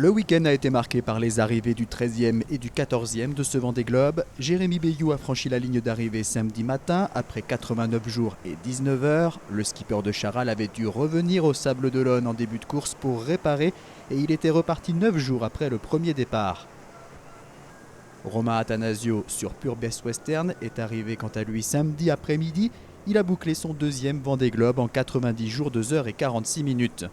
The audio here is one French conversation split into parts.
Le week-end a été marqué par les arrivées du 13e et du 14e de ce Vendée Globe. Jérémy Bayou a franchi la ligne d'arrivée samedi matin après 89 jours et 19 heures. Le skipper de Charal avait dû revenir au Sables d'Olonne en début de course pour réparer et il était reparti 9 jours après le premier départ. Romain Attanasio sur Pure Best Western est arrivé quant à lui samedi après-midi. Il a bouclé son deuxième Vendée Globe en 90 jours 2 heures et 46 minutes.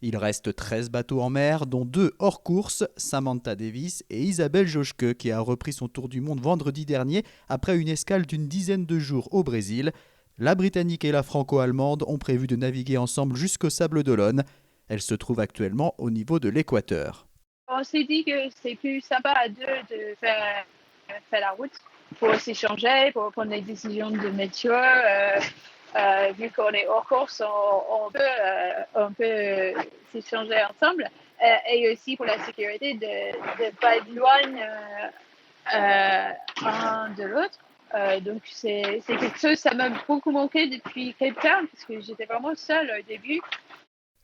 Il reste 13 bateaux en mer, dont 2 hors course, Samantha Davis et Isabelle Joschke, qui a repris son tour du monde vendredi dernier après une escale d'une dizaine de jours au Brésil. La Britannique et la Franco-Allemande ont prévu de naviguer ensemble jusqu'au Sables d'Olonne. Elles se trouvent actuellement au niveau de l'équateur. On s'est dit que c'est plus sympa à deux de faire la route pour s'échanger, pour prendre des décisions de météo. Vu qu'on est hors course, on peut s'échanger ensemble. Et aussi pour la sécurité de ne pas être loin un de l'autre. Donc c'est quelque chose, ça m'a beaucoup manqué depuis Cape Town parce que j'étais vraiment seule au début.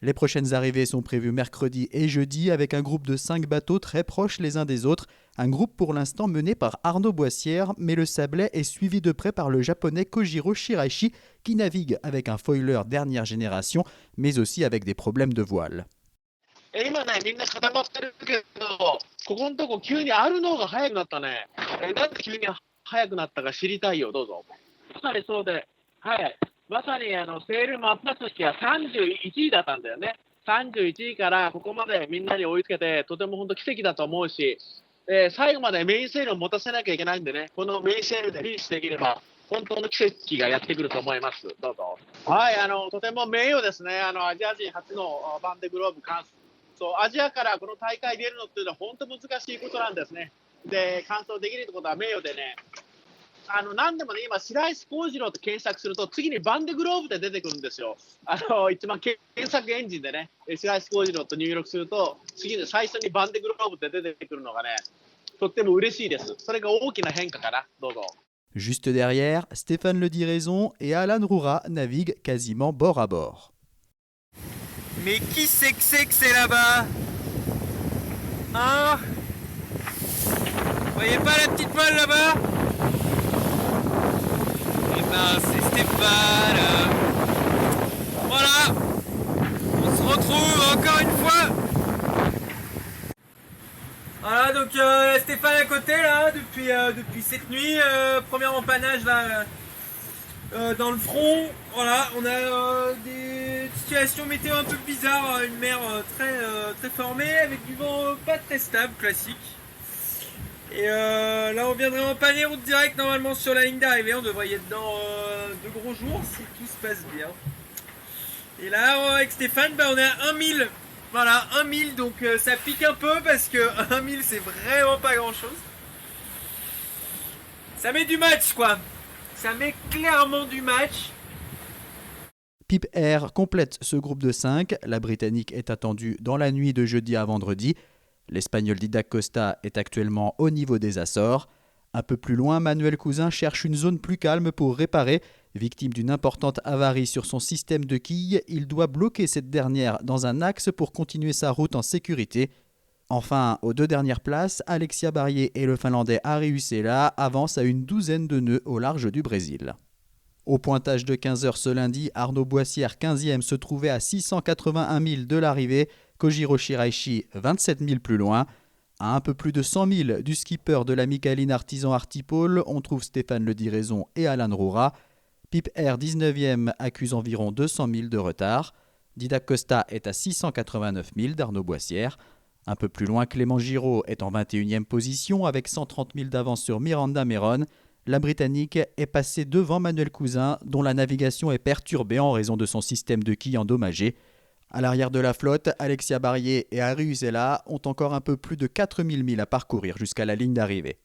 Les prochaines arrivées sont prévues mercredi et jeudi avec un groupe de 5 bateaux très proches les uns des autres. Un groupe pour l'instant mené par Arnaud Boissière, mais le Sablais est suivi de près par le japonais Kojiro Shiraishi qui navigue avec un foiler dernière génération, mais aussi avec des problèmes de voile. 今ね、みんな固まってるけど、ここのとこ急にあるのが早くなったね。なんで急に早くなったか知りたいよ、どうぞ。まさにそうで、はい。まさにセール真っ只中は31位だったんだよね。31位からここまでみんなに追いつけて、とても本当奇跡だと思うし、最後までメインセールを持たせなきゃいけないんでね、このメインセールでフィニッシュできれば、本当の奇跡がやってくると思います。どうぞ。はい、とても名誉ですね。アジア人初のバンデグローブ完走。アジアからこの大会出るのっていうのは本当難しいことなんですね。で、完走できるってことは名誉でね。何でもね、今、白石浩二郎って検索すると、次にバンデグローブって出てくるんですよ。一番検索エンジンでね、白石浩二郎と入力すると、次に最初にバンデグローブって出てくるのがね、とっても嬉しいです。それが大きな変化かな。どうぞ。Juste derrière, Stéphane Le Diraison et Alan Roura naviguent quasiment bord à bord. Mais qui c'est que c'est là-bas? Hein? Vous voyez pas la petite molle là-bas? Eh ben c'est Stéphane. Voilà. On se retrouve encore une fois. Voilà donc Stéphane à côté là depuis cette nuit. Premier empannage là dans le front. Voilà, on a des situations météo un peu bizarres, une mer très formée avec du vent pas très stable, classique. Et là on viendrait empanner route directe normalement sur la ligne d'arrivée, on devrait y être dans de gros jours si tout se passe bien. Et là avec Stéphane on est à 1000. Voilà, 1000 donc ça pique un peu parce que 1000 c'est vraiment pas grand chose. Ça met du match quoi. Ça met clairement du match. Pip Air complète ce groupe de 5. La Britannique est attendue dans la nuit de jeudi à vendredi. L'Espagnol Didac Costa est actuellement au niveau des Açores. Un peu plus loin, Manuel Cousin cherche une zone plus calme pour réparer. Victime d'une importante avarie sur son système de quilles, il doit bloquer cette dernière dans un axe pour continuer sa route en sécurité. Enfin, aux 2 dernières places, Alexia Barrier et le Finlandais Ari Usela avancent à une douzaine de nœuds au large du Brésil. Au pointage de 15h ce lundi, Arnaud Boissière 15e se trouvait à 681 000 de l'arrivée, Kojiro Shiraishi 27 000 plus loin. À un peu plus de 100 000 du skipper de la Micaline Artisan Artipole, on trouve Stéphane Le Diraison et Alan Roura. Pip Air 19e accuse environ 200 000 de retard. Didac Costa est à 689 000 d'Arnaud Boissière. Un peu plus loin, Clément Giraud est en 21e position avec 130 000 d'avance sur Miranda Meron. La Britannique est passée devant Manuel Cousin, dont la navigation est perturbée en raison de son système de quilles endommagé. À l'arrière de la flotte, Alexia Barrier et Ari Usela ont encore un peu plus de 4000 milles à parcourir jusqu'à la ligne d'arrivée.